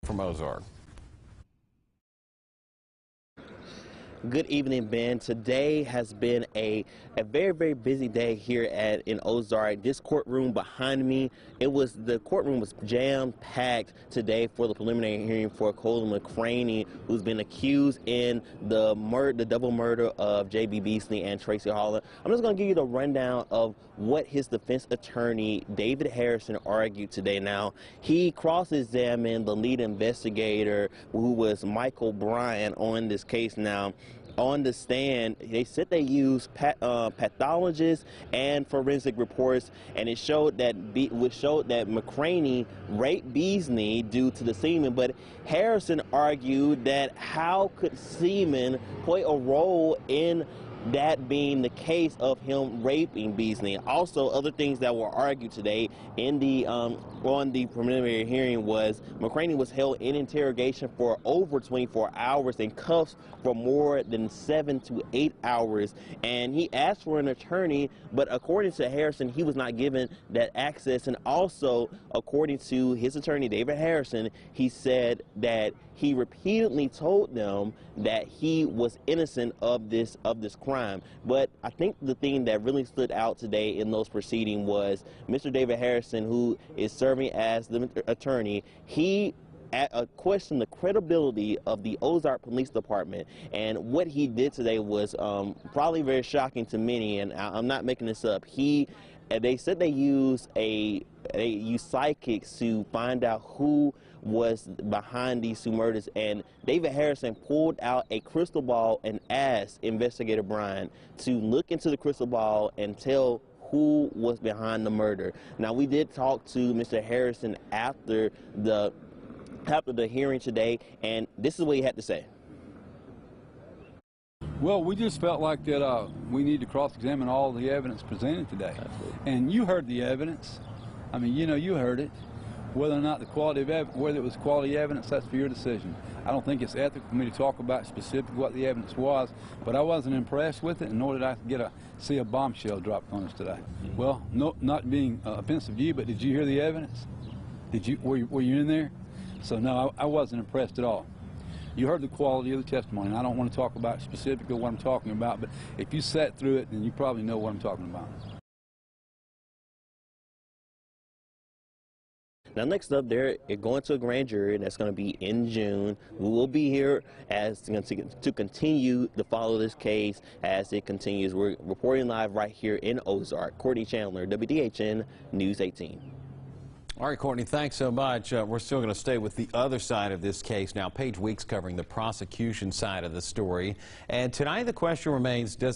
from Ozark. Good evening, Ben. Today has been a very, very busy day here in Ozark. This courtroom behind me, the courtroom was jam-packed today for the preliminary hearing for Coley McCraney, who's been accused in the double murder of J.B. Beasley and Tracy Holland. I'm just going to give you the rundown of what his defense attorney, David Harrison, argued today. Now, he cross-examined the lead investigator, who was Michael Bryan, on this case. Now, on the stand, they said they used pathologists and forensic reports, and it showed that McCraney raped Beasley due to the semen. But Harrison argued that how could semen play a role in that being the case of him raping Beasley? Also, other things that were argued today in the on the preliminary hearing was McCraney was held in interrogation for over 24 hours in cuffs for more than 7 to 8 hours, and he asked for an attorney, but according to Harrison, he was not given that access. And also, according to his attorney, David Harrison, he said that he repeatedly told them that he was innocent of this crime. But I think the thing that really stood out today in those proceedings was Mr. David Harrison, who is serving as the attorney. He questioned the credibility of the Ozark Police Department, and what he did today was probably very shocking to many, and I'm not making this up. They said they used psychics to find out who was behind these two murders, and David Harrison pulled out a crystal ball and asked Investigator Bryan to look into the crystal ball and tell who was behind the murder. Now, we did talk to Mr. Harrison after the hearing today, and this is what he had to say. Well, we just felt like that we need to cross-examine all the evidence presented today. Absolutely. And you heard the evidence. I mean, you heard it. Whether or not whether it was quality evidence, that's for your decision. I don't think it's ethical for me to talk about specifically what the evidence was, but I wasn't impressed with it, and nor did I see a bombshell dropped on us today. Well, no, not being offensive to you, but did you hear the evidence? Were you in there? So no, I wasn't impressed at all. You heard the quality of the testimony, and I don't want to talk about specifically what I'm talking about, but if you sat through it, then you probably know what I'm talking about. Now, next up, they're going to a grand jury that's going to be in June. We will be here to continue to follow this case as it continues. We're reporting live right here in Ozark. Courtney Chandler, WDHN News 18. All right, Courtney, thanks so much. We're still going to stay with the other side of this case now. Paige Weeks covering the prosecution side of the story. And tonight the question remains, does